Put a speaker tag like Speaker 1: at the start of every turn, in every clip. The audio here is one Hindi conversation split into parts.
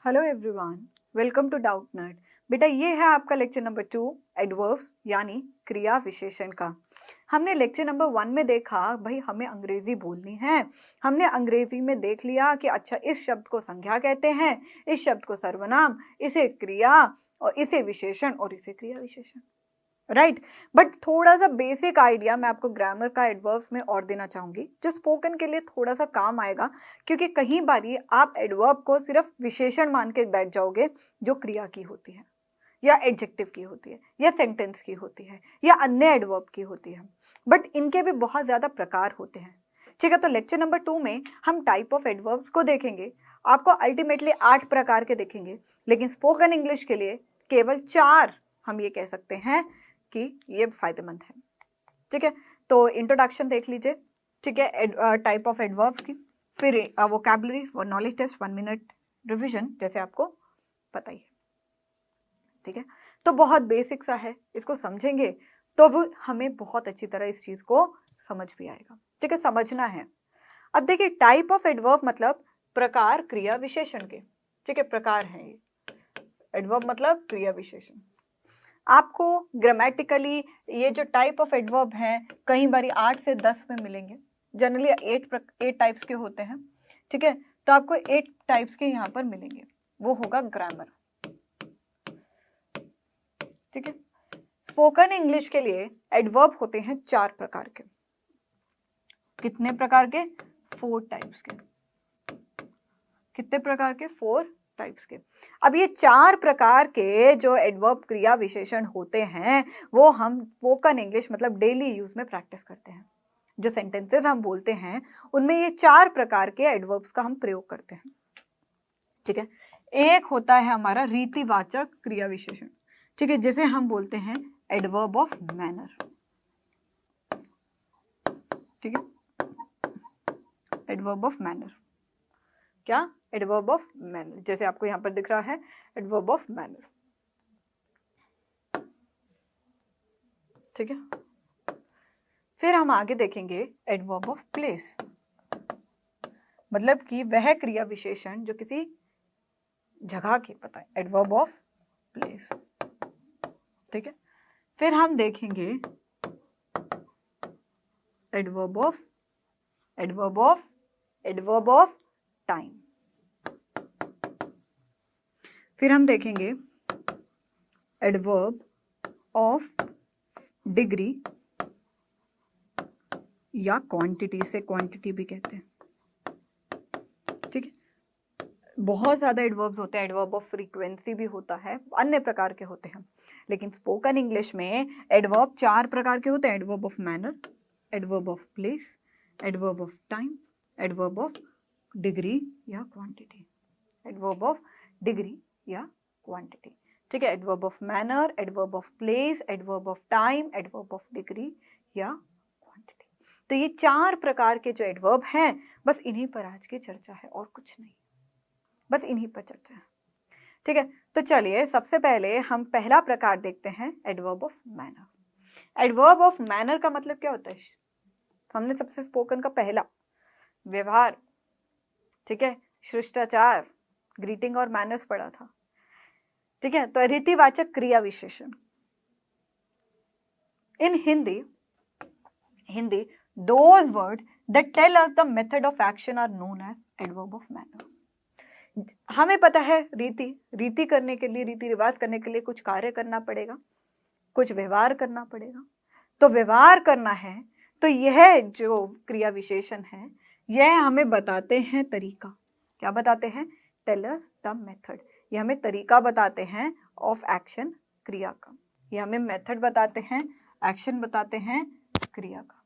Speaker 1: Hello everyone, welcome to Doubtnut. बेटा ये है आपका लेक्चर नंबर 2 एडवर्ब्स यानी क्रिया विशेषण का। हमने लेक्चर नंबर 1 में देखा भाई हमें अंग्रेजी बोलनी है। हमने अंग्रेजी में देख लिया कि अच्छा इस शब्द को संज्ञा कहते हैं, इस शब्द को सर्वनाम, इसे क्रिया और इसे विशेषण और इसे क्रिया विशेषण, राइट। बट थोड़ा सा बेसिक आइडिया मैं आपको ग्रामर का एडवर्ब्स में और देना चाहूंगी जो स्पोकन के लिए थोड़ा सा काम आएगा, क्योंकि कहीं बारी आप एडवर्ब को सिर्फ विशेषण मान के बैठ जाओगे जो क्रिया की होती है या एडजेक्टिव की होती है या सेंटेंस की होती है या अन्य एडवर्ब की होती है। बट इनके भी बहुत ज्यादा प्रकार होते हैं, ठीक है। तो लेक्चर नंबर 2 में हम टाइप ऑफ एडवर्ब्स को देखेंगे। आपको अल्टीमेटली 8 प्रकार के देखेंगे, लेकिन स्पोकन इंग्लिश के लिए केवल 4 हम ये कह सकते हैं कि ये फायदेमंद है, ठीक है। तो इंट्रोडक्शन देख लीजिए, ठीक है, टाइप ऑफ एडवर्ब्स की, फिर वोकैबुलरी और नॉलेज टेस्ट, 1 मिनट रिवीजन जैसे आपको पता ही है, ठीक है। तो बहुत बेसिक सा है, इसको समझेंगे तो अब हमें बहुत अच्छी तरह इस चीज को समझ भी आएगा, ठीक है, समझना है। अब देखिए टाइप ऑफ एडवर्ब मतलब प्रकार क्रिया विशेषण के, ठीक है, प्रकार हैं ये। एडवर्ब मतलब क्रिया विशेषण। आपको ग्रामेटिकली ये जो टाइप ऑफ एडवर्ब हैं कई बार 8 से 10 में मिलेंगे। जनरली 8 टाइप्स के होते हैं, ठीक है। तो आपको 8 टाइप्स के यहाँ पर मिलेंगे, वो होगा ग्रामर, ठीक है। स्पोकन इंग्लिश के लिए एडवर्ब होते हैं 4 प्रकार के। कितने प्रकार के? 4 टाइप्स के। कितने प्रकार के? 4 टाइप्स के। अब ये 4 प्रकार के जो एडवर्ब क्रिया विशेषण होते हैं वो हम स्पोकन इंग्लिश मतलब डेली यूज में प्रैक्टिस करते हैं। जो सेंटेंसेस हम बोलते हैं उनमें ये 4 प्रकार के एडवर्ब्स का हम प्रयोग करते हैं, ठीक है। एक होता है हमारा रीतिवाचक क्रिया विशेषण, ठीक है, जिसे हम बोलते हैं एडवर्ब ऑफ मैनर, ठीक है। एडवर्ब ऑफ मैनर, क्या? एडवर्ब ऑफ मैनर, जैसे आपको यहां पर दिख रहा है एडवर्ब ऑफ मैनर, ठीक है। फिर हम आगे देखेंगे एडवर्ब ऑफ प्लेस, मतलब कि वह क्रिया विशेषण जो किसी जगह की पता है, एडवर्ब ऑफ प्लेस, ठीक है। फिर हम देखेंगे एडवर्ब ऑफ टाइम। फिर हम देखेंगे एडवर्ब ऑफ डिग्री या क्वांटिटी, से क्वांटिटी भी कहते हैं, ठीक है। बहुत ज्यादा एडवर्ब्स होते हैं, एडवर्ब ऑफ फ्रीक्वेंसी भी होता है, अन्य प्रकार के होते हैं। लेकिन स्पोकन इंग्लिश में एडवर्ब 4 प्रकार के होते हैं, adverb of manner, adverb of place, adverb of time, adverb of degree या क्वांटिटी, एडवर्ब ऑफ डिग्री या क्वांटिटी, ठीक है। Adverb of manner, adverb of place, adverb of time, adverb of degree या क्वांटिटी। तो ये 4 प्रकार के जो एडवर्ब हैं बस इन्हीं पर आज की चर्चा है और कुछ नहीं, बस इन्हीं पर चर्चा है, ठीक है। तो चलिए सबसे पहले हम पहला प्रकार देखते हैं, adverb of manner. Adverb of manner का मतलब क्या होता है? हमने सबसे स्पोकन का पहला व्यवहार, ठीक है, शिष्टाचार, ग्रीटिंग और मैनर्स पढ़ा था, ठीक है। तो रीतिवाचक क्रिया विशेषण इन Hindi those words that tell us the method of action are known as adverb of manner। हमें पता है रीति करने के लिए, रीति रिवाज करने के लिए कुछ कार्य करना पड़ेगा, कुछ व्यवहार करना पड़ेगा। तो व्यवहार करना है तो यह जो क्रिया विशेषण है यह हमें बताते हैं तरीका। क्या बताते हैं? Tell us the method. ये हमें तरीका बताते हैं ऑफ एक्शन, क्रिया का। ये हमें मेथड बताते हैं, एक्शन बताते हैं क्रिया का।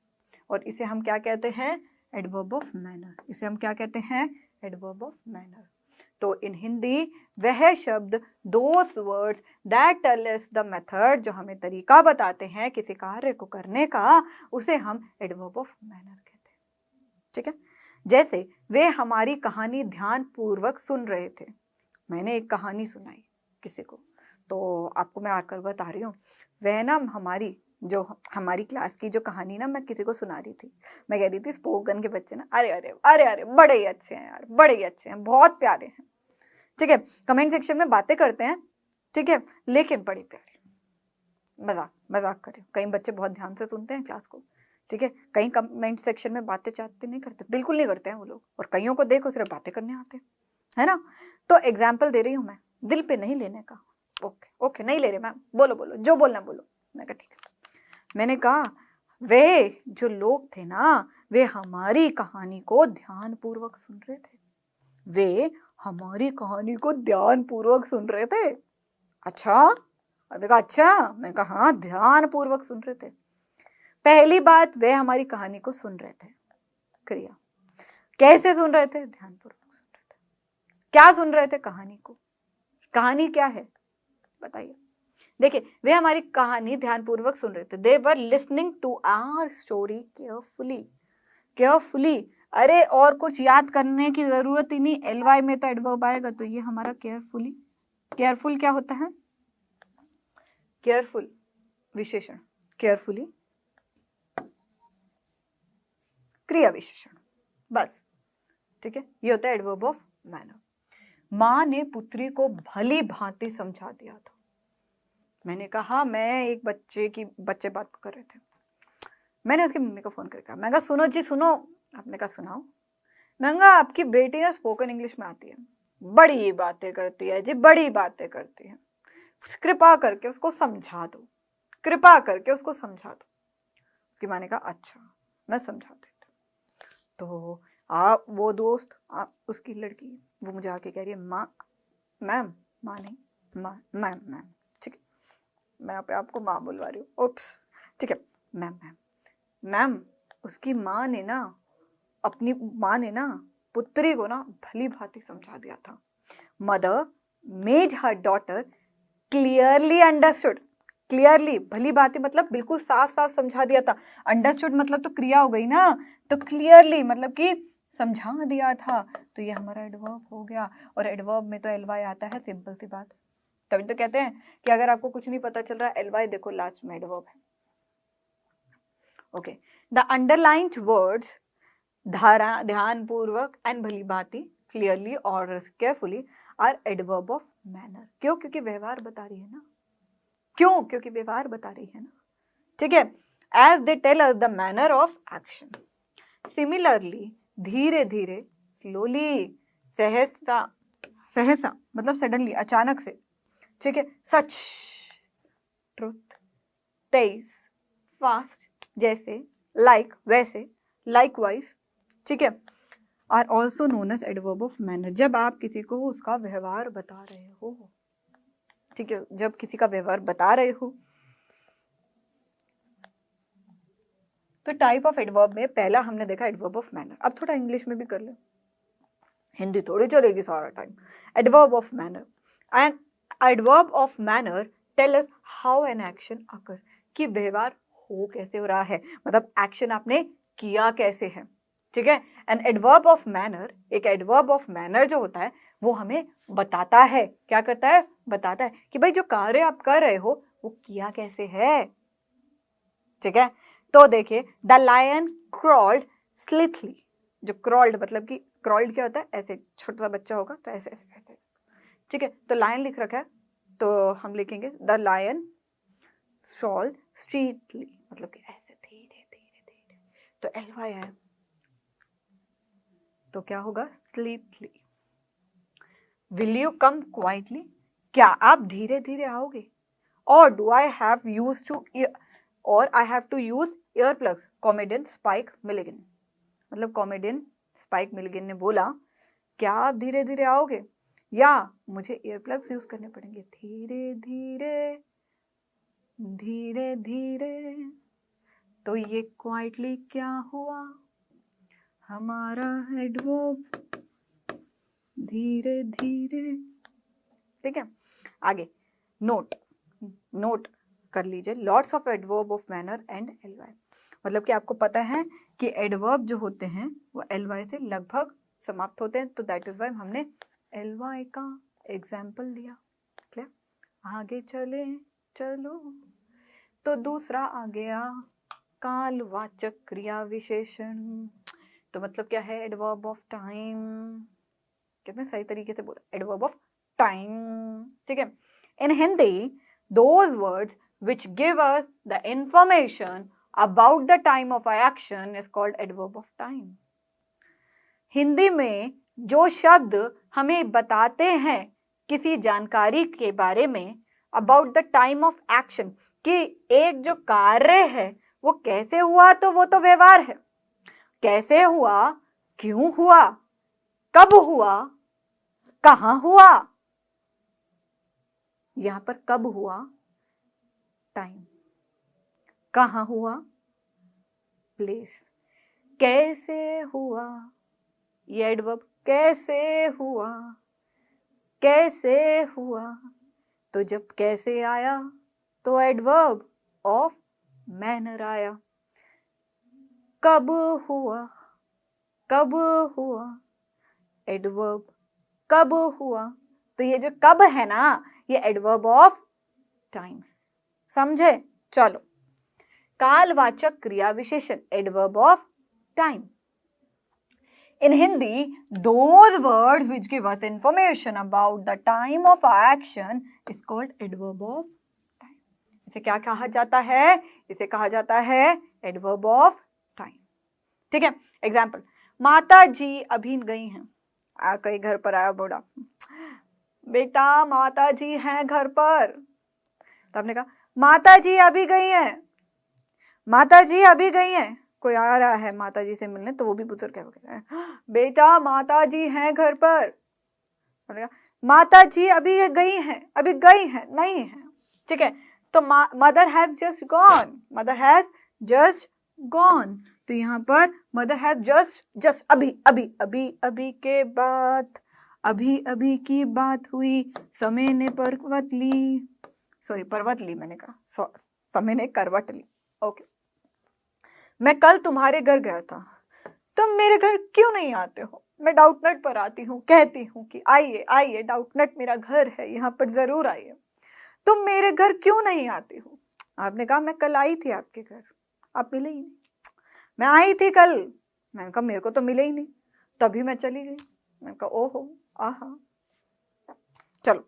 Speaker 1: और इसे हम क्या कहते हैं? Adverb of manner. इसे हम क्या कहते हैं? Adverb of manner. तो इन हिंदी वह शब्द, those words that tell us the method, जो हमें तरीका बताते हैं किसी कार्य को करने का, उसे हम एडवर्ब ऑफ मैनर कहते हैं, ठीक है। जैसे वे हमारी कहानी ध्यान पूर्वक सुन रहे थे। मैंने एक कहानी सुनाई किसी को, तो आपको मैं आकर बता रही हूँ, वह ना हमारी क्लास की जो कहानी ना मैं किसी को सुना रही थी। मैं कह रही थी स्पोकन के बच्चे ना अरे अरे अरे अरे बड़े ही अच्छे हैं यार, बड़े ही अच्छे हैं, बहुत प्यारे हैं, ठीक है, कमेंट सेक्शन में बातें करते हैं, ठीक है, लेकिन बड़ी प्यारी, मजाक कर रही हूँ। कई बच्चे बहुत ध्यान से सुनते हैं क्लास को, ठीक है, कहीं कमेंट सेक्शन में बातें चाहते नहीं करते, बिल्कुल नहीं करते हैं वो लोग, और कईयों को देखो सिर्फ बातें करने आते हैं, है ना। तो एग्जाम्पल दे रही हूँ मैं, दिल पे नहीं लेने का। ओके ओके, नहीं ले रहे मैम, बोलो बोलो जो बोलना बोलो। मैं कहा ठीक है। मैंने कहा वे जो लोग थे ना, वे हमारी कहानी को ध्यानपूर्वक सुन रहे थे, वे हमारी कहानी को ध्यानपूर्वक सुन रहे थे। अच्छा, मैंने कहा अच्छा, मैंने कहा हाँ, ध्यानपूर्वक सुन रहे थे। पहली बात, वे हमारी कहानी को सुन रहे थे। क्रिया, कैसे सुन रहे थे? ध्यानपूर्वक सुन रहे थे। क्या सुन रहे थे? कहानी को। कहानी क्या है बताइए? देखिए, वे हमारी कहानी ध्यानपूर्वक सुन रहे थे। They were listening to our story carefully. Carefully, अरे और कुछ याद करने की जरूरत ही नहीं, एलवाई में तो एडवर्ब आएगा, तो ये हमारा केयरफुली। केयरफुल क्या होता है? केयरफुल विशेषण, केयरफुली क्रिया विशेषण, बस, ठीक है, ये होता है एडवर्ब ऑफ मैनर। माँ ने पुत्री को भली भांति समझा दिया था। मैंने कहा, मैं एक बच्चे बात कर रहे थे, मैंने उसकी मम्मी को फोन करके कहा, मैं कहा सुनो जी सुनो। आपने कहा सुनाओ। मैं कहा आपकी बेटी ना स्पोकन इंग्लिश में आती है, बड़ी बातें करती है जी, बड़ी बातें करती है, कृपा करके उसको समझा दो, कृपा करके उसको समझा दो। उसकी माँ ने कहा अच्छा, मैं समझा देती। तो आप वो दोस्त, आप उसकी लड़की, वो मुझे आके कह रही है माँ, मैम, माँ नहीं, मैम मैम, ठीक है, मैं आपको माँ बुलवा रही हूँ, ओप्स, ठीक है, मैम मैम मैम, उसकी माँ ने ना, अपनी माँ ने ना पुत्री को ना भली भांति समझा दिया था। Mother made her daughter clearly understood. Clearly, भली भांति मतलब बिल्कुल साफ साफ समझा दिया था। अंडरस्टूड मतलब तो क्रिया हो गई ना, तो क्लियरली मतलब कि समझा दिया था, तो ये हमारा एडवर्ब हो गया। और एडवर्ब में तो एलवाई आता है, सिंपल सी बात। तभी तो कहते हैं कि अगर आपको कुछ नहीं पता चल रहा, एलवाई देखो, लास्ट में एडवर्ब है। ओके, द अंडरलाइंड वर्ड्स ध्यानपूर्वक एंड भली भांति, क्लियरली और carefully are adverb of manner. क्यों? क्योंकि व्यवहार बता रही है ना। क्यों? क्योंकि व्यवहार बता रही है ना, ठीक है। As they tell us the manner of action. Similarly, धीरे धीरे, स्लोली, सहसा, सहसा मतलब सडनली, अचानक से, ठीक है, सच, ट्रुथ, तेज, फास्ट, जैसे, लाइक, वैसे, लाइकवाइज, ठीक है, are also known as adverb of manner. जब आप किसी को उसका व्यवहार बता रहे हो, ठीक है, जब किसी का व्यवहार बता रहे हो, तो टाइप ऑफ एडवर्ब में पहला हमने देखा एडवर्ब ऑफ मैनर। अब थोड़ा इंग्लिश में भी कर ले, हिंदी थोड़ी चलेगी सारा time. Adverb of manner, and adverb of manner tell us how an action occur, कि व्यवहार हो कैसे हो रहा है, मतलब एक्शन आपने किया कैसे है, ठीक है। एन एडवर्ब ऑफ मैनर, एक एडवर्ब ऑफ मैनर जो होता है वो हमें बताता है, क्या करता है? बताता है कि भाई जो कार्य आप कर रहे हो वो किया कैसे है, ठीक है। तो देखिए, द लायन क्रॉल्ड स्लिथली। जो क्रॉल्ड मतलब कि क्रॉल्ड क्या होता है? ऐसे, छोटा बच्चा होगा तो ऐसे ऐसे ऐसे, ठीक है। तो लायन लिख रखा है, तो हम लिखेंगे द लायन क्रॉल्ड स्ट्रीटली, मतलब कि ऐसे धीरे धीरे धीरे, तो एलवाई है, तो क्या होगा? Sleepily. Will you come quietly, क्या आप धीरे धीरे आओगे? और do I have use to, और I have to use ear plugs, comedian Spike Milligan. मतलब कॉमेडियन स्पाइक मिलिगन ने बोला, क्या आप धीरे धीरे आओगे या मुझे ईयर प्लग्स यूज करने पड़ेंगे? धीरे धीरे, धीरे धीरे, तो ये क्वाइटली क्या हुआ? हमारा एडवर्ब धीरे धीरे, ठीक है। आगे नोट, नोट कर लीजिए, lots of adverb of manner and L Y. मतलब कि आपको पता है कि एडवर्ब जो होते हैं वो एलवाई से लगभग समाप्त होते हैं, तो दैट इज वाई हमने एलवाई का एग्जाम्पल दिया। क्लियर? आगे चले चलो, तो दूसरा आ गया कालवाचक क्रिया विशेषण। तो मतलब क्या है? एडवर्ब ऑफ टाइम, कितने सही तरीके से बोला, एडवर्ब ऑफ टाइम। ठीक है, in Hindi those words which give us the information about the time of action is called adverb of time. Hindi में जो शब्द हमें बताते हैं किसी जानकारी के बारे में about the time of action, कि एक जो कार्य है वो कैसे हुआ, तो वो तो व्यवहार है। कैसे हुआ, क्यों हुआ, कब हुआ, कहाँ हुआ। यहां पर कब हुआ, टाइम, कहाँ हुआ, प्लेस, कैसे हुआ, ये एडवर्ब, कैसे हुआ, कैसे हुआ, तो जब कैसे आया तो एडवर्ब ऑफ मैनर आया। कब हुआ, कब हुआ, एडवर्ब कब हुआ, तो ये जो कब है ना, ये एडवर्ब ऑफ टाइम। समझे? चलो, कालवाचक क्रिया विशेषण, adverb of time. In Hindi, those words which give us information about the time of action is called adverb of time. इसे क्या कहा जाता है? इसे कहा जाता है adverb of time. ठीक है, एग्जाम्पल, माता जी अभी गई हैं। कई घर पर आया बूढ़ा, बेटा माता जी हैं घर पर, तो आपने कहा माता जी अभी गई हैं, माता जी अभी गई हैं। कोई आ रहा है माता जी से मिलने, तो वो भी बुजुर्ग है, वो कह रहा है बेटा माता जी हैं घर पर, माता जी अभी गई हैं, अभी गई हैं नहीं है। ठीक है, तो mother has just gone, mother has just gone, तो यहाँ पर मदर हैज जस्ट अभी अभी अभी अभी के बाद, अभी अभी की बात हुई, समय ने पर्वत ली, सॉरी पर्वत ली मैंने कहा, समय ने करवट ली। ओके, मैं कल तुम्हारे घर गया था, तुम मेरे घर क्यों नहीं आते हो? मैं डाउटनट पर आती हूँ, कहती हूँ कि आइए आइए, डाउटनट मेरा घर है, यहाँ पर जरूर आइए, तुम मेरे घर क्यों नहीं आती हो? आपने कहा मैं कल आई थी आपके घर, आप मिले ही नहीं। मैं आई थी कल, मैंने कहा मेरे को तो मिले ही नहीं, तभी मैं चली गई। मैंने कहा ओहो आहा। चलो,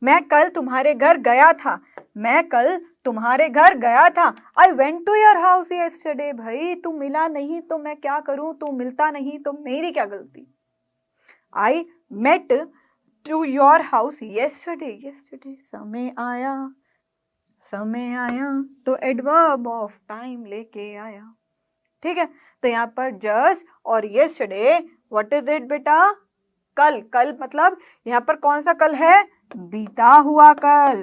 Speaker 1: मैं कल तुम्हारे घर गया था, मैं कल तुम्हारे घर गया था, I went to your house yesterday. भाई तू मिला नहीं तो मैं क्या करूं, तू मिलता नहीं तो मेरी क्या गलती। I met to your house yesterday, yesterday समय आया, समय आया, तो एडवर्ब ऑफ टाइम लेके आया। ठीक है, तो यहाँ पर जस्ट और यस्टरडे, व्हाट इज इट बेटा? कल, कल मतलब यहाँ पर कौन सा कल है? बीता हुआ कल,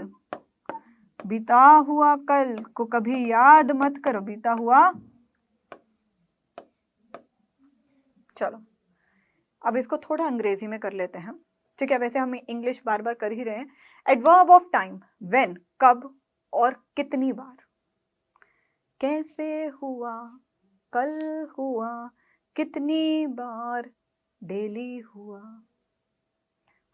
Speaker 1: बीता हुआ कल को कभी याद मत करो, बीता हुआ। चलो, अब इसको थोड़ा अंग्रेजी में कर लेते हैं। ठीक है, वैसे हम इंग्लिश बार बार कर ही रहे हैं। एडवर्ब ऑफ टाइम, व्हेन, कब और कितनी बार। कैसे हुआ, कल हुआ, कितनी बार, डेली हुआ।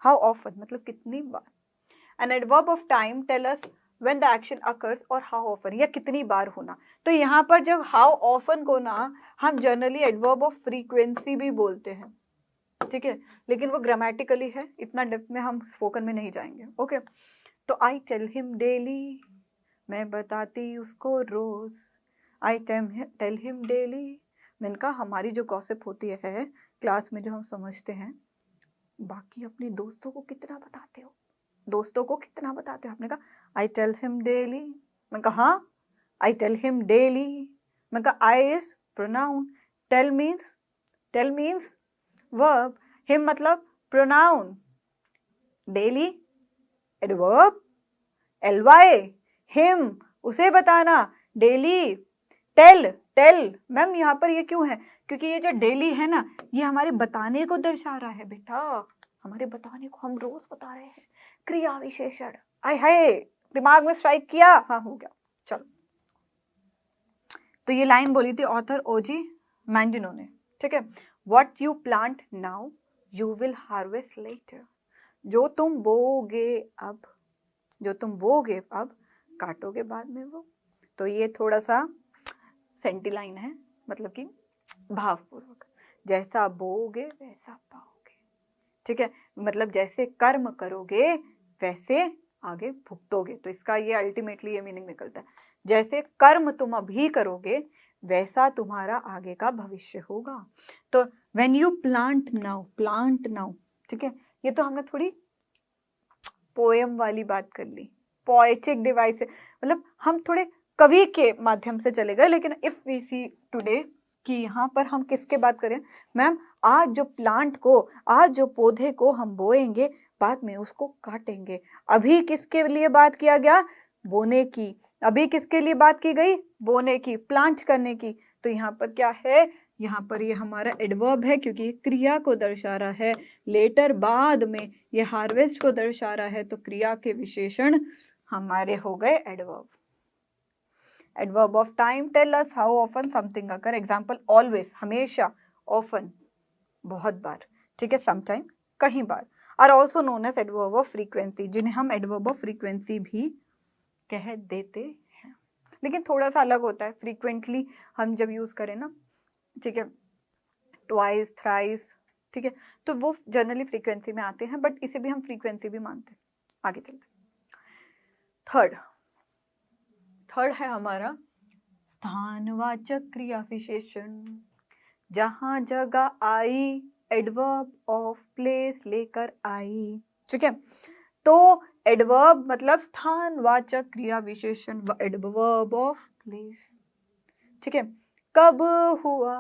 Speaker 1: हाउ ऑफन मतलब कितनी बार। An adverb of time tell us when the action occurs और how often, या कितनी बार होना। तो यहाँ पर जब how often को ना हम जनरली एडवर्ब ऑफ फ्रीक्वेंसी भी बोलते हैं। ठीक है, लेकिन वो ग्रामेटिकली है, इतना डेप्थ में हम स्पोकन में नहीं जाएंगे। ओके, तो आई टेल हिम डेली, मैं बताती उसको रोज, आई टेल हिम डेली। मैंने कहा हमारी जो गॉसिप होती है क्लास में, जो हम समझते हैं, बाकी अपने दोस्तों को कितना बताते हो, दोस्तों को कितना बताते हो? आपने कहा आई टेल हिम डेली। मैं कहा हाँ, आई टेल हिम डेली। मैं कहा I is pronoun, tell means verb, him मतलब pronoun, daily adverb, L Y, him उसे बताना, डेली, टेल मैम यहाँ पर ये क्यों है? क्योंकि ये जो डेली है ना, ये हमारे बताने को दर्शा रहा है बेटा, हमारे बताने को, हम रोज बता रहे हैं। क्रिया विशेषण, आय हाय, दिमाग में स्ट्राइक किया, हाँ हो गया। चलो, तो ये लाइन बोली थी ऑथर ओजी मैंडिनो ने। ठीक है, what you plant now you will harvest later. जो तुम बोगे अब, जो तुम बोगे अब, काटोगे बाद में वो। तो ये थोड़ा सा सेंटी लाइन है, मतलब कि भावपूर्वक, जैसा बोगे वैसा पाओगे। ठीक है, मतलब जैसे कर्म करोगे वैसे आगे भुगतोगे, तो इसका ये अल्टीमेटली ये मीनिंग निकलता है, जैसे कर्म तुम अभी करोगे वैसा तुम्हारा आगे का भविष्य होगा। तो व्हेन यू प्लांट नाउ, ठीक है, ये तो हमने थोड़ी पोएम वाली बात कर ली, पोएटिक डिवाइस है, मतलब हम थोड़े कवि के माध्यम से चले गए, लेकिन इफ वी सी टुडे कि यहाँ पर हम किसके बात करें मैम, आज जो प्लांट को, आज जो पौधे को हम बोएंगे, बाद में उसको काटेंगे। अभी किसके लिए बात किया गया, बोने की। अभी किसके लिए बात की गई, बोने की, प्लांट करने की। तो यहाँ पर क्या है, यहाँ पर ये हमारा एडवर्ब है, क्योंकि ये क्रिया को दर्शा रहा है। लेटर बाद में ये हार्वेस्ट को दर्शा रहा है, तो क्रिया के विशेषण हमारे हो गए adverb. Adverb of time tell us how often something occur, example always, हमेशा, ऑफन, बहुत बार, ठीक है, समटाइम, कहीं बार, are also known as adverb of frequency, जिन्हें हम एडवर्ब ऑफ फ्रीक्वेंसी भी कह देते हैं, लेकिन थोड़ा सा अलग होता है। फ्रीक्वेंटली हम जब यूज करें ना, ठीक है, ट्वाइस, थ्राइस, ठीक है, तो वो जनरली फ्रीक्वेंसी में आते हैं, बट इसे भी हम फ्रीक्वेंसी भी मानते हैं। आगे चलते हैं। थर्ड है हमारा स्थानवाचक क्रिया विशेषण। जहां जगह आई एडवर्ब ऑफ प्लेस लेकर आई, ठीक है, तो एडवर्ब मतलब स्थानवाचक क्रिया विशेषण, एडवर्ब ऑफ प्लेस, ठीक है। कब हुआ,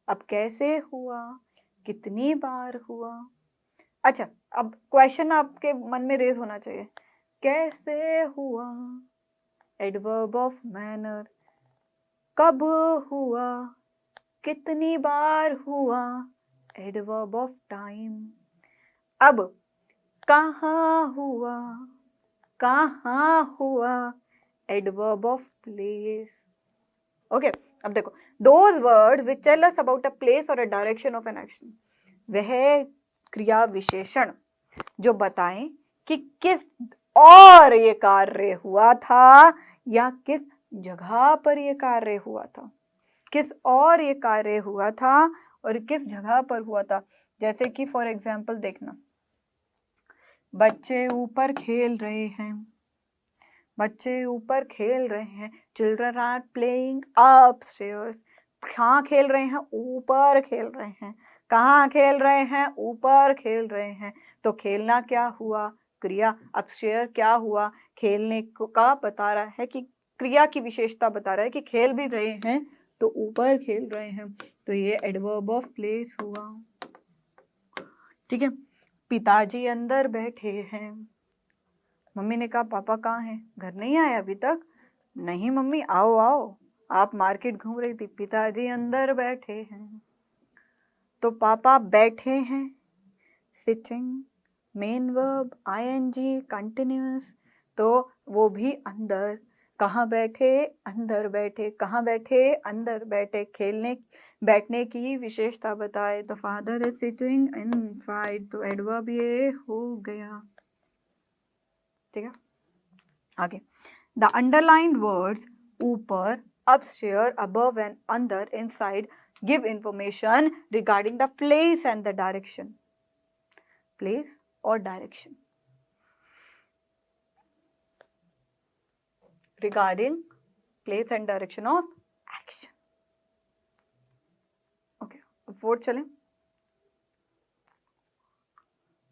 Speaker 1: अब कैसे हुआ, कितनी बार हुआ। अच्छा, अब क्वेश्चन आपके मन में रेज होना चाहिए, कैसे हुआ, एडवर्ब ऑफ मैनर, कब हुआ, कितनी बार हुआ, एडवर्ब ऑफ टाइम। अब कहाँ हुआ, एडवर्ब ऑफ प्लेस। ओके, अब देखो, those words which tell us about a place और a direction of an action, वह क्रिया विशेषण जो बताएं कि किस और ये कार्य हुआ था, या किस जगह पर ये कार्य हुआ था, किस और ये कार्य हुआ था और किस जगह पर हुआ था। जैसे कि फॉर एग्जाम्पल देखना, बच्चे ऊपर खेल रहे हैं, चिल्ड्रन आर प्लेइंग अपस्टेयर्स। कहाँ खेल रहे हैं, ऊपर खेल रहे हैं। कहाँ खेल रहे हैं, ऊपर खेल रहे हैं। तो खेलना क्या हुआ, क्रिया। अपस्टेयर क्या हुआ, खेलने का बता रहा है, कि क्रिया की विशेषता बता रहा है कि खेल भी रहे हैं, तो ऊपर खेल रहे हैं, तो ये एडवर्ब ऑफ प्लेस हुआ, ठीक है। पिताजी अंदर बैठे हैं, मम्मी ने कहा पापा कहाँ हैं, घर नहीं आए अभी तक। नहीं मम्मी, आओ आओ, आप मार्केट घूम रही थी। पिताजी अंदर बैठे हैं, तो पापा बैठे हैं, sitting, main verb, ING, continuous, तो वो भी अंदर। कहाँ बैठे, अंदर बैठे। कहाँ बैठे, अंदर बैठे। खेलने बैठने की विशेषता बताए, तो फादर इज सिटिंग इनसाइड, तो एडवर्ब ये हो गया, ठीक है। आगे, द अंडरलाइंड वर्ड्स ऊपर, upstairs, above and under, inside give information regarding the place and the direction. Place or direction. Regarding place and direction of action. Okay, अब फोर्थ चलें।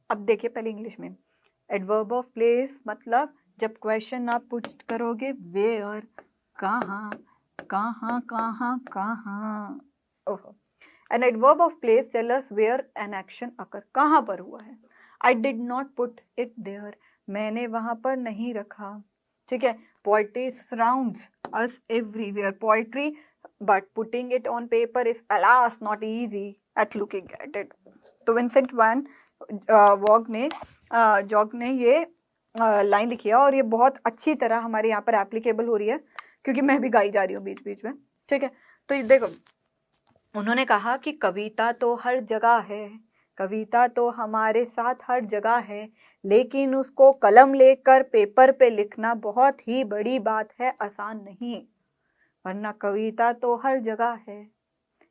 Speaker 1: अब देखिए पहले इंग्लिश में, एडवर्ब ऑफ प्लेस मतलब जब क्वेश्चन आप पुट करोगे, वेयर, कहाँ, कहाँ कहाँ कहाँ। ओहो, an adverb of place tell us where an action occur, कहाँ पर हुआ है। I did not put it there, मैंने वहां पर नहीं रखा, ठीक है। Poetry surrounds us everywhere, poetry, but putting it on paper is alas not easy at looking at it. तो विंसेंट वैन जॉग ने ये लाइन लिखी है, और ये बहुत अच्छी तरह हमारे यहाँ पर एप्लीकेबल हो रही है, क्योंकि मैं भी गाई जा रही हूँ बीच बीच में, ठीक है। तो ये देखो, उन्होंने कहा कि कविता तो हर जगह है, कविता तो हमारे साथ हर जगह है, लेकिन उसको कलम लेकर पेपर पे लिखना बहुत ही बड़ी बात है, आसान नहीं, वरना कविता तो हर जगह है,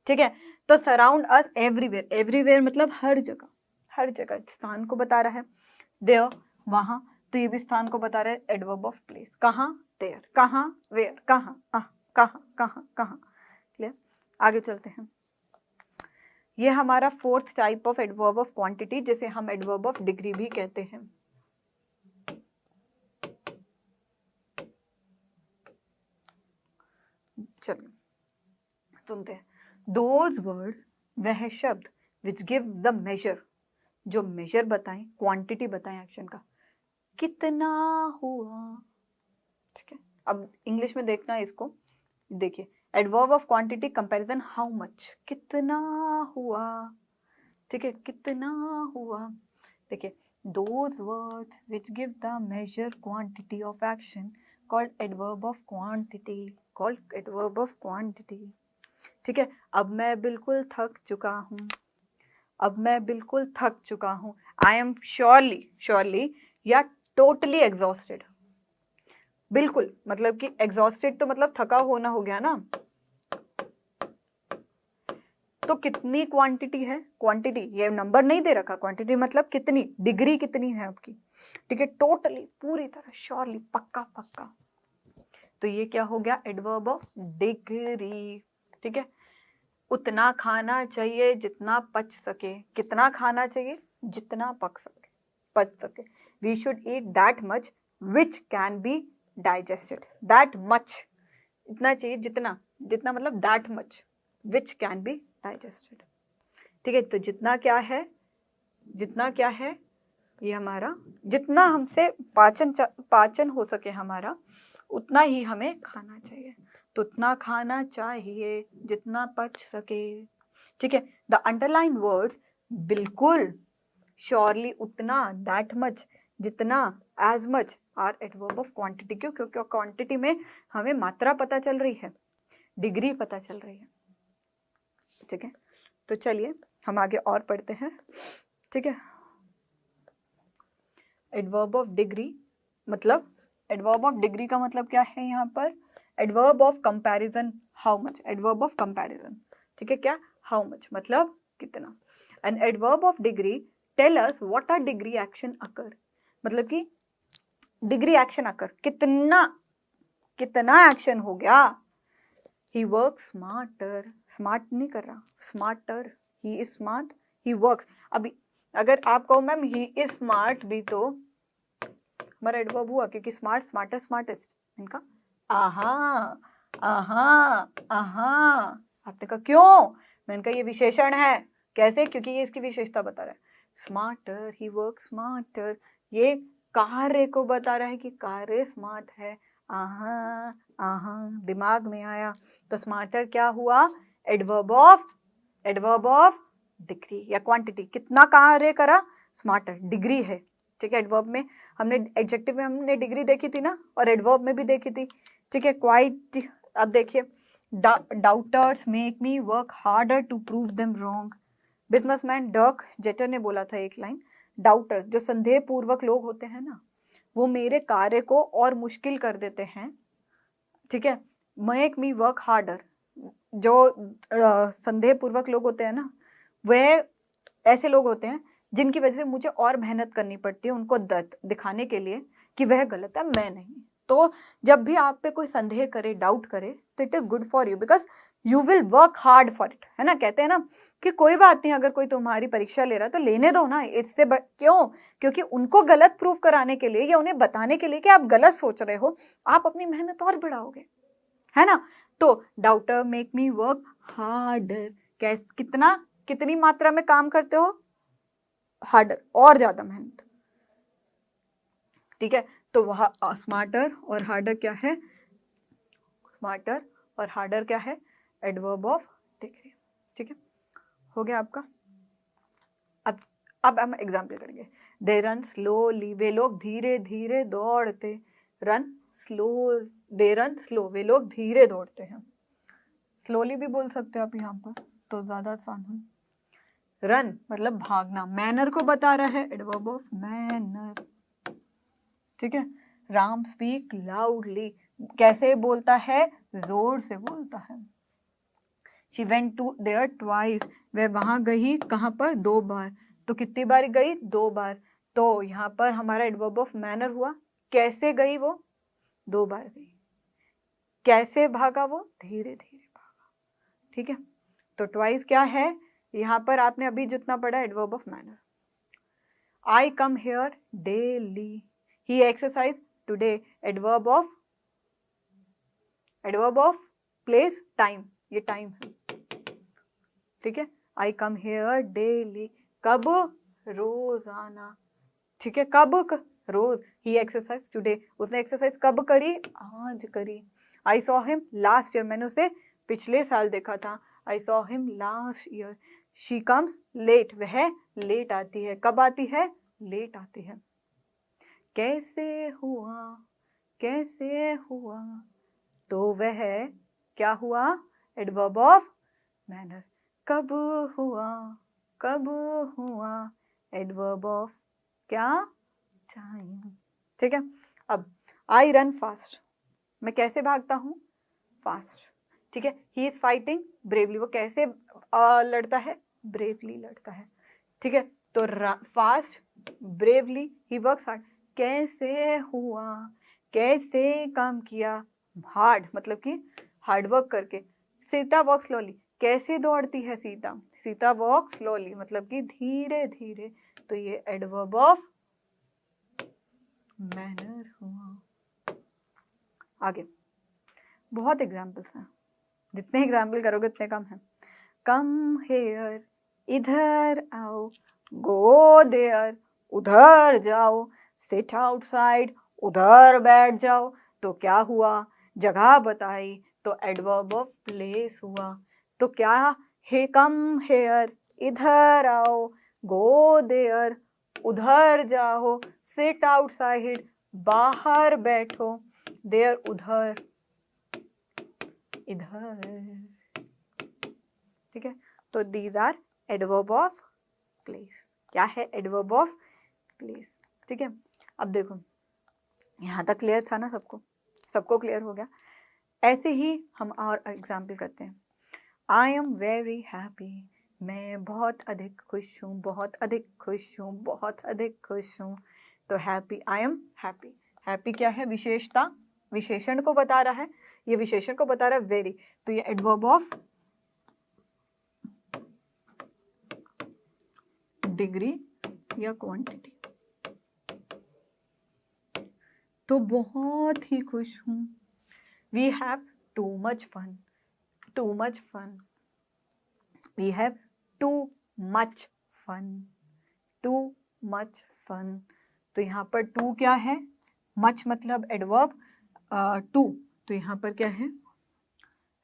Speaker 1: ठीक है। तो सराउंड अस एवरीवेयर, एवरीवेयर मतलब हर जगह, हर जगह स्थान को बता रहा है। देयर, वहां, तो ये भी स्थान को बता रहा है। एडवर्ब ऑफ प्लेस, कहाँ, देयर, कहाँ, वेयर, कहाँ, कहाँ, कहाँ, कहाँ। क्लियर, आगे चलते हैं। ये हमारा fourth type of adverb of quantity, जिसे हम एडवर्ब ऑफ डिग्री भी कहते हैं। चलिए सुनते हैं। दोज वर्ड्स, वह शब्द, विच गिव द मेजर, जो मेजर बताएं, क्वांटिटी बताएं एक्शन का। कितना हुआ, ठीक है। अब इंग्लिश में देखना है इसको, देखिए adverb of quantity comparison, how much, कितना हुआ, ठीक है, कितना हुआ। देखिए those words which give the major quantity of action called adverb of quantity, called adverb of quantity, ठीक है। अब मैं बिल्कुल थक चुका हूँ, अब मैं बिल्कुल थक चुका हूँ। आई एम श्योरली या टोटली एग्जॉस्टेड। बिल्कुल मतलब कि एग्जॉस्टेड तो मतलब थका होना हो गया ना। तो कितनी क्वांटिटी है, क्वांटिटी ये नंबर नहीं दे रखा, क्वांटिटी मतलब कितनी, डिग्री कितनी है आपकी, ठीक है। टोटली, पूरी तरह, श्योरली, पक्का पक्का, तो ये क्या हो गया, एडवर्ब ऑफ डिग्री, ठीक है। उतना खाना चाहिए जितना पच सके, कितना खाना चाहिए, जितना पच सके। We should eat that much which can be digested, that much, इतना चाहिए जितना, जितना मतलब that much which can be digested, ठीक है। तो जितना क्या है, जितना क्या है, ये हमारा जितना हमसे पाचन हो सके हमारा, उतना ही हमें खाना चाहिए। तो उतना खाना चाहिए जितना पच सके, ठीक है। द अंडरलाइन वर्ड्स, बिल्कुल, श्योरली, उतना, दैट मच, जितना, as much, are adverb of quantity. क्यों? क्योंकि क्वांटिटी में हमें मात्रा पता चल रही है, डिग्री पता चल रही है, ठीक है। तो चलिए हम आगे और पढ़ते हैं, ठीक है। एडवर्ब ऑफ डिग्री मतलब, एडवर्ब ऑफ डिग्री का मतलब क्या है यहाँ पर, adverb of comparison, how much, adverb of comparison, ठीक है। क्या, हाउ मच मतलब कितना। And adverb of degree tell us what are degree action occur, मतलब कि डिग्री एक्शन अकर, कितना, कितना एक्शन हो गया। ही वर्क स्मार्टर, स्मार्ट नहीं कर रहा, smarter, he is smart, he works. अभी अगर आप कहो मैम ही इज स्मार्ट भी, तो हमारा एडवर्ब हुआ, क्योंकि स्मार्ट, स्मार्टर, स्मार्टेस्ट, इनका आहा, आहा, आहा। आपने कहा क्यों, मैंने कहा ये विशेषण है। कैसे? क्योंकि ये इसकी विशेषता बता रहा है। स्मार्टर, ही वर्क स्मार्टर, ये कार्य को बता रहा है कि कार्य स्मार्ट है। आहा, आहा, दिमाग में आया। तो स्मार्टर क्या हुआ, एडवर्ब ऑफ डिग्री या क्वांटिटी। कितना कार्य करा, स्मार्टर, डिग्री है, ठीक है। एडवर्ब में हमने, एडजेक्टिव में हमने डिग्री देखी थी ना, और एडवर्ब में भी देखी थी, ठीक है। क्वाइट, अब देखिए, doubters make me work harder to prove them wrong. Businessman Derek Jeter ने बोला था एक लाइन, डाउटर, जो संदेह पूर्वक लोग होते हैं ना, वो मेरे कार्य को और मुश्किल कर देते हैं, ठीक है। मेक मी वर्क हार्डर, जो संदेह पूर्वक लोग होते हैं ना, वह ऐसे लोग होते हैं जिनकी वजह से मुझे और मेहनत करनी पड़ती है उनको दिखाने के लिए कि वह गलत है, मैं नहीं। तो जब भी आप पे कोई संदेह करे, डाउट करे, तो it is good for you, because you will work hard for it, है ना। कहते हैं ना कि कोई बात नहीं, अगर कोई तुम्हारी परीक्षा ले रहा है तो लेने दो ना, इससे क्यों? क्योंकि उनको गलत प्रूफ कराने के लिए या उन्हें बताने के लिए कि आप गलत सोच रहे हो, आप अपनी मेहनत और बढ़ाओगे, है ना। तो daughter make me work harder, कितना, कितनी मात्रा में काम करते हो, हार्डर, और ज्यादा मेहनत, ठीक है। तो वह स्मार्टर और हार्डर क्या है, स्मार्टर और हार्डर क्या है, एडवर्ब ऑफ डिग्री, ठीक है। हो गया आपका। अब हम एग्जाम्पल करेंगे। दे रन स्लोली, वे लोग धीरे धीरे दौड़ते, run slow, they run slow, वे लोग धीरे दौड़ते हैं। स्लोली भी बोल सकते हो आप यहाँ पर, तो ज्यादा आसान है। रन मतलब भागना, मैनर को बता रहा है, एडवर्ब ऑफ मैनर, ठीक है। राम स्पीक लाउडली, कैसे बोलता है, जोर से बोलता है। She went to there twice, वह वहां गई, कहां पर, 2 बार। तो कितनी बार गई? 2 बार। तो यहाँ पर हमारा एडवर्ब ऑफ मैनर हुआ। कैसे गई वो? 2 बार गई। कैसे भागा वो? धीरे धीरे भागा। ठीक है, तो ट्वाइस क्या है यहाँ पर? आपने अभी जितना पढ़ा adverb of manner. I come here daily, he exercise today, adverb of place, time, ये टाइम है। ठीक है, आई कम हेयर डेली, कब? रोजाना। ठीक है, कब? रोज। ही एक्सरसाइज टुडे, उसने एक्सरसाइज कब करी? आज करी। I saw him last year, मैंने उसे पिछले साल देखा था। I saw him last year. She comes late, वह लेट आती है। कब आती है? लेट आती है। कैसे हुआ? कैसे हुआ? तो वह क्या हुआ? Adverb of manner. कब हुआ? कब हुआ? एडवर्ब ऑफ क्या? टाइम। ठीक है, अब आई रन फास्ट, मैं कैसे भागता हूँ? फास्ट। ठीक है, ही इज फाइटिंग ब्रेवली, वो कैसे लड़ता है? ब्रेवली लड़ता है। ठीक है, तो fast, bravely, he works hard. कैसे हुआ? कैसे काम किया? हार्ड, मतलब कि हार्ड वर्क करके। सीता वॉक स्लोली, कैसे दौड़ती है सीता? सीता वॉक स्लोली, मतलब कि धीरे धीरे। तो ये एडवर्ब ऑफ मैनर हुआ। आगे बहुत एग्जाम्पल्स हैं, जितने एग्जाम्पल करोगे उतने कम है। कम हेयर, इधर आओ। गो देयर, उधर जाओ। सिट आउटसाइड, उधर बैठ जाओ। तो क्या हुआ? जगह बताई, तो एडवर्ब ऑफ प्लेस हुआ। तो क्या है? कम हेयर, इधर आओ। गो देयर, उधर जाओ। सिट आउटसाइड, बाहर बैठो। देयर, उधर, इधर। ठीक है, तो these are adverb of place. क्या है? Adverb of place. ठीक है, अब देखो यहाँ तक क्लियर था ना सबको? सबको क्लियर हो गया? ऐसे ही हम और एग्जाम्पल करते हैं। आई एम वेरी हैप्पी, मैं बहुत अधिक खुश हूँ, बहुत अधिक खुश हूँ, बहुत अधिक खुश हूँ। तो happy, I am happy. Happy क्या है? विशेषता, विशेषण को बता रहा है। ये विशेषण को बता रहा है वेरी, तो ये एडवर्ब ऑफ डिग्री या क्वांटिटी। तो बहुत ही खुश हूँ। We have too much fun, too much fun. We have too much fun, too much fun. तो यहाँ पर टू क्या है? मच मतलब एडवर्ब, टू, तो यहाँ पर क्या है?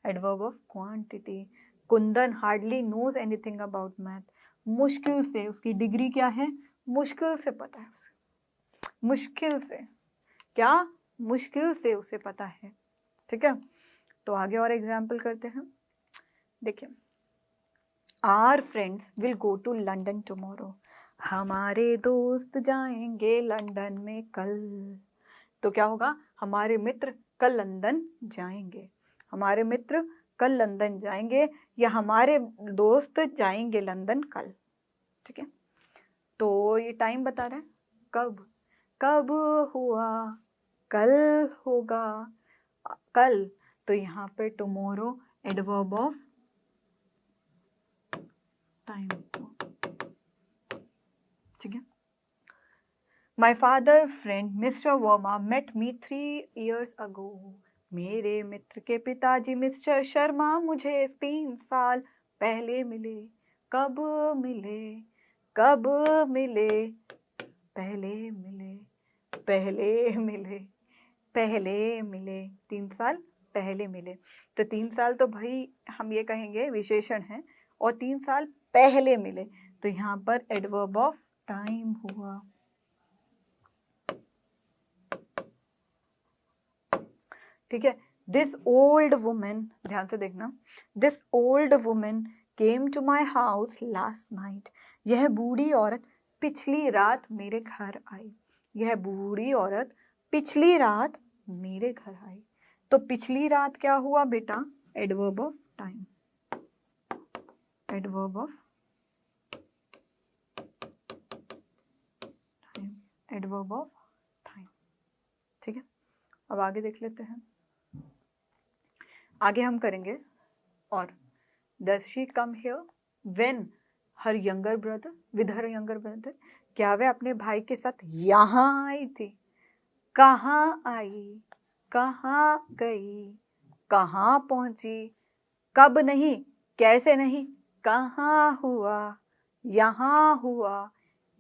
Speaker 1: Adverb of quantity. Kundan hardly knows anything about math, मुश्किल से, उसकी डिग्री क्या है? मुश्किल से पता है उसे, मुश्किल से। क्या? मुश्किल से उसे पता है। ठीक है, तो आगे और एग्जाम्पल करते हैं। देखिए, our friends will go to London tomorrow, हमारे दोस्त जाएंगे लंदन में कल। तो क्या होगा? हमारे मित्र कल लंदन जाएंगे, हमारे मित्र कल लंदन जाएंगे, या हमारे दोस्त जाएंगे लंदन कल। ठीक है, तो ये टाइम बता रहा है, कब? कब हुआ? कल होगा, कल। तो यहाँ पे टुमारो एडवर्ब ऑफ टाइम। ठीक है, my father friend mister Verma met me 3 years ago, मेरे मित्र के पिताजी मिस्टर शर्मा मुझे 3 साल पहले मिले। कब मिले? कब मिले? पहले मिले, पहले मिले, पहले मिले, 3 साल पहले मिले। तो 3 साल तो भाई हम ये कहेंगे विशेषण है, और 3 साल पहले मिले, तो यहाँ पर एडवर्ब ऑफ टाइम हुआ। ठीक है, दिस ओल्ड वुमेन, ध्यान से देखना, this old women came to my house last night, यह बूढ़ी औरत पिछली रात मेरे घर आई। यह बूढ़ी औरत पिछली रात मेरे घर आई। तो पिछली रात क्या हुआ बेटा? Adverb of time, adverb of adverb of time. ठीक है, अब आगे देख लेते हैं। आगे हम करेंगे और does she come here when her younger brother, with her younger brother, क्या वे अपने भाई के साथ यहाँ आई थी? कहाँ आई, कहाँ गई, कहाँ पहुंची, कब नहीं, कैसे नहीं, कहाँ हुआ, यहाँ हुआ,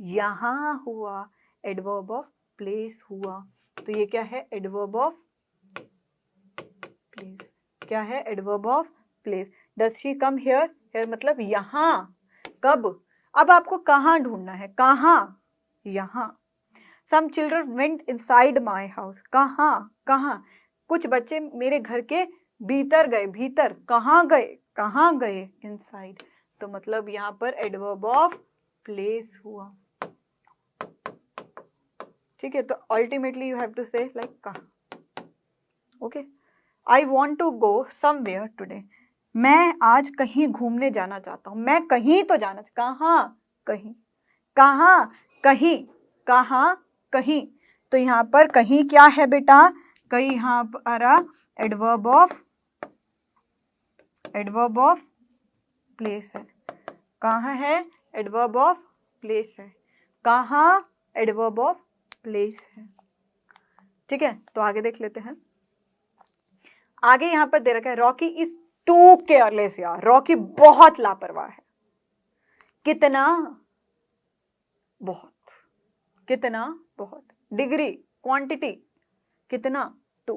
Speaker 1: यहाँ हुआ, एडवर्ब ऑफ प्लेस हुआ। तो ये क्या है? Adverb of place. क्या है? Adverb of place. Does she come here, here मतलब यहाँ, कब, अब आपको कहाँ ढूंढना है, कहाँ, यहाँ। Some children went inside my house, कहाँ, कहाँ, कुछ बच्चे मेरे घर के भीतर गए, भीतर, कहाँ गए, कहाँ गए, इनसाइड। तो मतलब यहाँ पर एडवर्ब ऑफ प्लेस हुआ। ठीक है, तो ultimately you have to say like कहाँ। Okay, I want to go somewhere today, मैं आज कहीं घूमने जाना चाहता हूँ। मैं कहीं तो जाना, कहाँ, कहीं, कहाँ, कहीं, कहाँ, कहीं। तो यहाँ पर कहीं क्या है बेटा? कहीं यहाँ पर एडवर्ब ऑफ प्लेस है। कहाँ है? एडवर्ब ऑफ प्लेस है। कहाँ? एडवर्ब ऑफ प्लेस है। ठीक है, तो आगे देख लेते हैं। आगे यहाँ पर दे रखा है रॉकी इज टू केयरलेस। यार रॉकी बहुत लापरवाह है। कितना? बहुत। कितना? बहुत। डिग्री, क्वांटिटी, कितना? टू।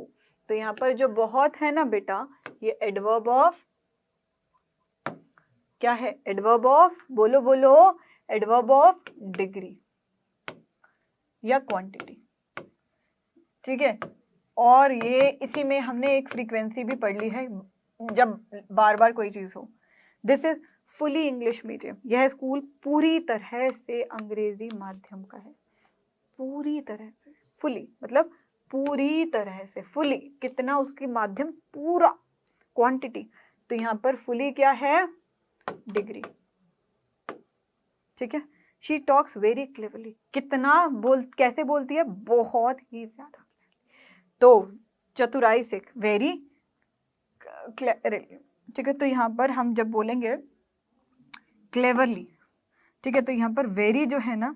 Speaker 1: तो यहाँ पर जो बहुत है ना बेटा, ये एडवर्ब ऑफ क्या है? एडवर्ब ऑफ, बोलो बोलो, एडवर्ब ऑफ डिग्री या क्वांटिटी। ठीक है, और ये इसी में हमने एक फ्रीक्वेंसी भी पढ़ ली है, जब बार बार कोई चीज हो। This is fully English medium. यह स्कूल पूरी तरह से अंग्रेजी माध्यम का है। पूरी तरह से, फुली मतलब पूरी तरह से, फुली कितना, उसकी माध्यम पूरा, क्वांटिटी। तो यहाँ पर फुली क्या है? डिग्री। ठीक है, शी टॉक्स वेरी क्लेवरली, कितना कैसे बोलती है? बहुत ही ज्यादा। तो चतुराई से, वेरी क्लेवरली। ठीक है, तो यहाँ पर हम जब बोलेंगे क्लेवरली, ठीक है, तो यहाँ पर वेरी जो है ना,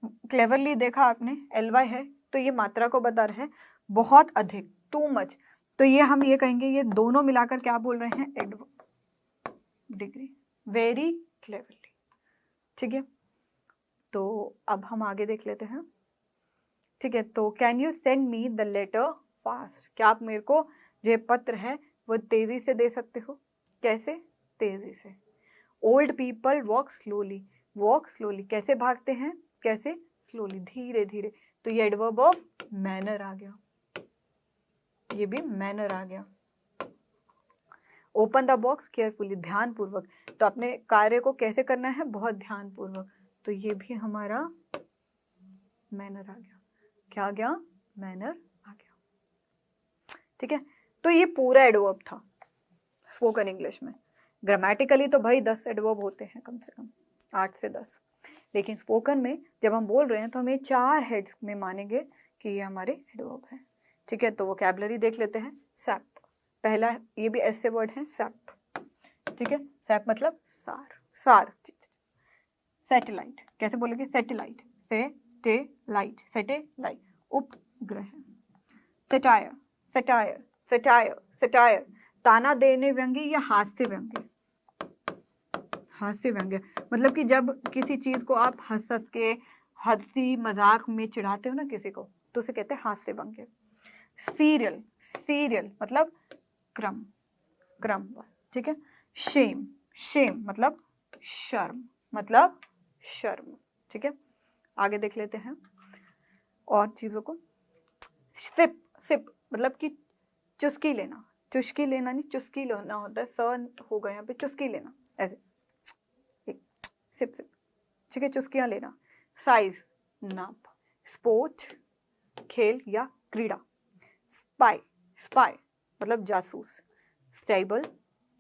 Speaker 1: क्लेवरली देखा आपने, एलवाई है, तो ये मात्रा को बता रहे हैं, बहुत अधिक, टू मच। तो ये हम ये कहेंगे, ये दोनों मिलाकर क्या बोल रहे हैं? Adverb degree, very cleverly. ठीक है, तो अब हम आगे देख लेते हैं। ठीक है, तो can you send me the letter fast, क्या आप मेरे को जो पत्र है वो तेजी से दे सकते हो? कैसे? तेजी से। Old people walk slowly, walk slowly कैसे भागते हैं? कैसे? स्लोली, धीरे धीरे। तो ये एडवर्ब ऑफ मैनर आ गया, ये भी मैनर आ गया। ओपन द बॉक्स केयरफुली, ध्यानपूर्वक। तो अपने कार्य को कैसे करना है? बहुत ध्यानपूर्वक। तो ये भी हमारा मैनर आ गया। क्या आ गया? मैनर आ गया। ठीक है, तो ये पूरा एडवर्ब था स्पोकन इंग्लिश में। ग्रामेटिकली तो भाई 10 एडवर्ब होते हैं, कम से कम 8 से 10, लेकिन स्पोकन में जब हम बोल रहे हैं तो हमें 4 हेड्स में मानेंगे कि ये हमारे एडवर्ब हैं। ठीक है, तो वोकैबुलरी देख लेते हैं। सैप, पहला ये भी ऐसे वर्ड है, सैप। ठीक है, सैप मतलब सार, सार चीज। सैटेलाइट कैसे बोलोगे? सैटेलाइट, सैटेलाइट, सैटेलाइट, उपग्रह। सटायर, सटायर, सटायर, सटायर, ताना देने व्यंग्य या हास्य व्यंग्य? हास्य व्यंग्य मतलब कि जब किसी चीज को आप हंस हंस के, हंसी मजाक में चिढ़ाते हो ना किसी को, तो उसे कहते हैं हास्य व्यंग्य। सीरियल, सीरियल मतलब क्रम, क्रम। ठीक है, शेम, शेम मतलब शर्म, मतलब शर्म। ठीक है, आगे देख लेते हैं और चीजों को। सिप, सिप मतलब कि चुस्की लेना, चुस्की लेना नहीं, चुस्की लेना होता है, सन होगा यहाँ पे, चुस्की लेना, ऐसे सिप सिप। ठीक है, चुस्कियां लेना। साइज, नाप। स्पोर्ट, खेल या क्रीड़ा। स्पाई, स्पाई मतलब जासूस। स्टेबल,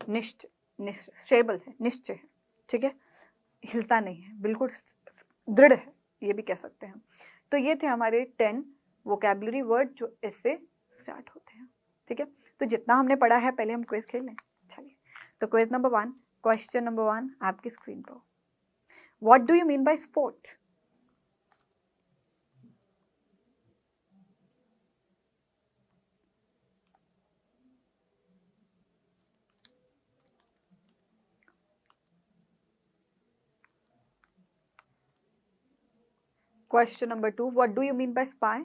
Speaker 1: निश्चय, निश्चय, स्टेबल है, निश्चय है। ठीक है, हिलता नहीं है, बिल्कुल दृढ़ है, ये भी कह सकते हैं। तो ये थे हमारे 10 वोकैबुलरी वर्ड जो इससे स्टार्ट होते हैं। ठीक है, तो जितना हमने पढ़ा है पहले हम क्विज खेल लें। चलिए, तो क्विज नंबर 1, क्वेश्चन नंबर 1 आपकी स्क्रीन पर। What do you mean by sport? Question number 2, what do you mean by spy?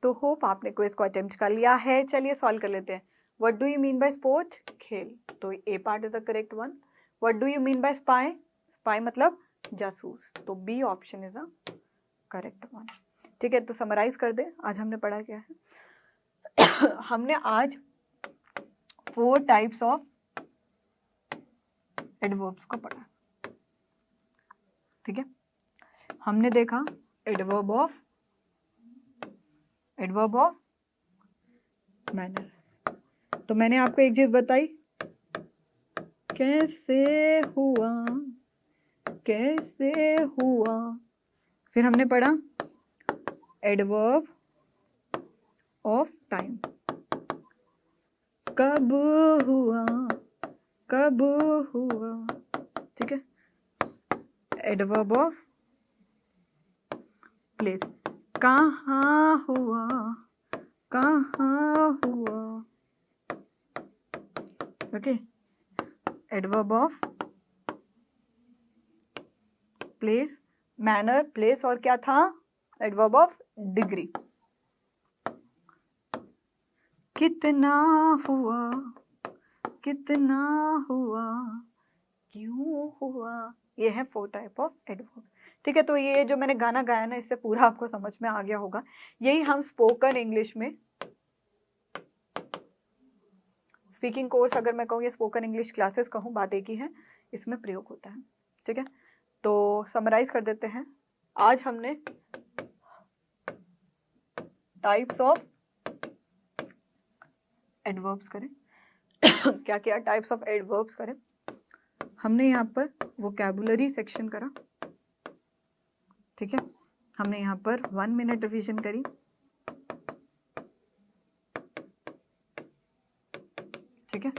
Speaker 1: तो होप आपने क्विज को अटेम्प्ट कर लिया है। चलिए सॉल्व कर लेते हैं। What do you mean by sport? खेल, तो A part is the correct one. What do you mean by spy? Spy मतलब जासूस, तो B option is the correct one. ठीक है, तो समराइज कर दे आज हमने पढ़ा क्या है। हमने आज 4 टाइप्स ऑफ एडवर्ब्स को पढ़ा। ठीक है, हमने देखा एडवर्ब ऑफ मैनर। तो मैंने आपको एक चीज बताई, कैसे हुआ, कैसे हुआ। फिर हमने पढ़ा एडवर्ब ऑफ टाइम, कब हुआ, कब हुआ। ठीक है, एडवर्ब ऑफ प्लेस, कहाँ हुआ, कहाँ हुआ। Okay, adverb of place, manner, place, और क्या था? एडवर्ब ऑफ डिग्री, कितना हुआ, कितना हुआ, क्यों हुआ। ये है 4 टाइप ऑफ एडवर्ब। ठीक है, तो ये जो मैंने गाना गाया ना, इससे पूरा आपको समझ में आ गया होगा। यही हम स्पोकन इंग्लिश में, स्पीकिंग कोर्स अगर मैं कहूँ या स्पोकन इंग्लिश क्लासेस कहूँ, बात एक ही है, इसमें प्रयोग होता है। ठीक है, तो समराइज कर देते हैं। आज हमने टाइप्स ऑफ एडवर्ब्स करें। क्या क्या टाइप्स ऑफ एडवर्ब्स करें हमने यहाँ पर? वोकैबुलरी सेक्शन करा। ठीक है, हमने यहाँ पर 1 मिनट रिवीजन करी। ठीक है,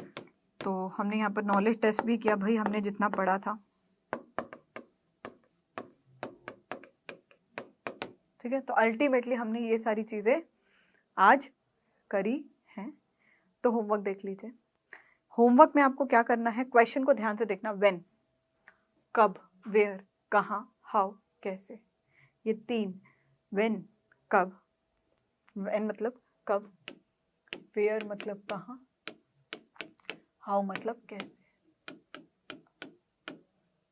Speaker 1: तो हमने यहाँ पर नॉलेज टेस्ट भी किया, भाई हमने जितना पढ़ा था। ठीक है, तो अल्टीमेटली हमने ये सारी चीजें आज करी हैं। तो होमवर्क देख लीजिए। होमवर्क में आपको क्या करना है, क्वेश्चन को ध्यान से देखना। व्हेन, कब, वेयर, कहाँ, हाउ, कैसे, ये 3। व्हेन, कब, व्हेन मतलब कब, वेयर मतलब कहाँ, हाउ मतलब कैसे।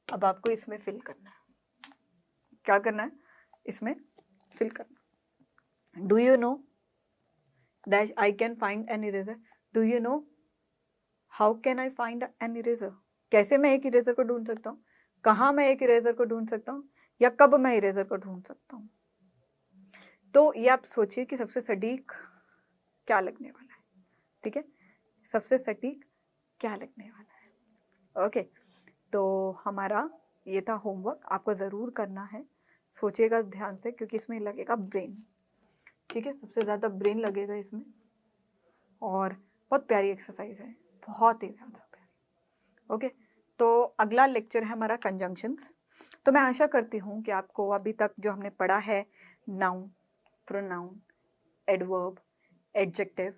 Speaker 1: अब आपको इसमें फिल करना है। क्या करना है? इसमें फिल करना। Do you know that I can find an eraser? Do you know how can I find an eraser? कैसे मैं एक इरेजर को ढूंढ सकता हूँ, कहाँ मैं एक इरेजर को ढूंढ सकता हूँ, या कब मैं इरेजर को ढूंढ सकता हूँ। तो ये आप सोचिए कि सबसे सटीक क्या लगने वाला है। ठीक है, सबसे सटीक क्या लगने वाला है। ओके, तो हमारा ये था होमवर्क, आपको ज़रूर करना है। सोचिएगा ध्यान से, क्योंकि इसमें लगेगा ब्रेन। ठीक है, सबसे ज़्यादा ब्रेन लगेगा इसमें, और बहुत प्यारी एक्सरसाइज है, बहुत ही ज़्यादा प्यारी। ओके, तो अगला लेक्चर है हमारा कंजंक्शंस। तो मैं आशा करती हूँ कि आपको अभी तक जो हमने पढ़ा है, नाउन, प्रोनाउन, एडवर्ब, एडजेक्टिव,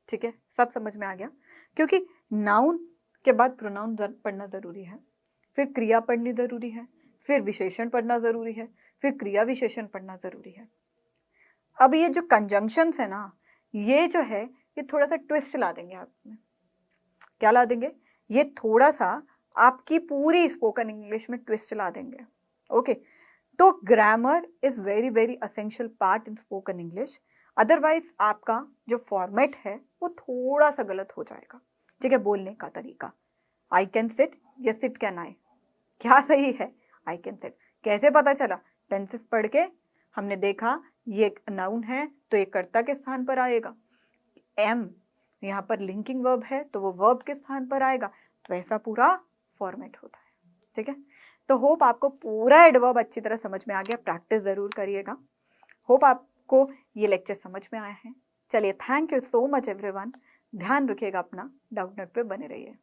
Speaker 1: ठीक है, सब समझ में आ गया। क्योंकि नाउन के बाद प्रोनाउन पढ़ना ज़रूरी है, फिर क्रिया पढ़नी ज़रूरी है, फिर विशेषण पढ़ना ज़रूरी है, फिर क्रिया विशेषण पढ़ना ज़रूरी है। अब ये जो कंजंक्शंस है ना, ये जो है, ये थोड़ा सा ट्विस्ट ला देंगे आप में। क्या ला देंगे? ये थोड़ा सा आपकी पूरी स्पोकन इंग्लिश में ट्विस्ट ला देंगे। ओके, तो grammar is very very essential part in spoken English. Otherwise आपका जो फॉर्मेट है वो थोड़ा सा गलत हो जाएगा। ठीक है, बोलने का तरीका, आई कैन सिट या सिट कैन आई, क्या सही है? I can sit. कैसे पता चला? टेंसेस पढ़ के हमने देखा ये एक नाउन है तो ये कर्ता के स्थान पर आएगा, एम यहाँ पर लिंकिंग वर्ब है तो वो वर्ब के स्थान पर आएगा, तो ऐसा पूरा फॉर्मेट होता है। ठीक है, तो होप आपको पूरा एडवर्ब अच्छी तरह समझ में आ गया, प्रैक्टिस जरूर करिएगा। होप आपको ये लेक्चर समझ में आया है। चलिए, thank you so much everyone, ध्यान रखिएगा अपना, डाउटनेट पे बने रहिए।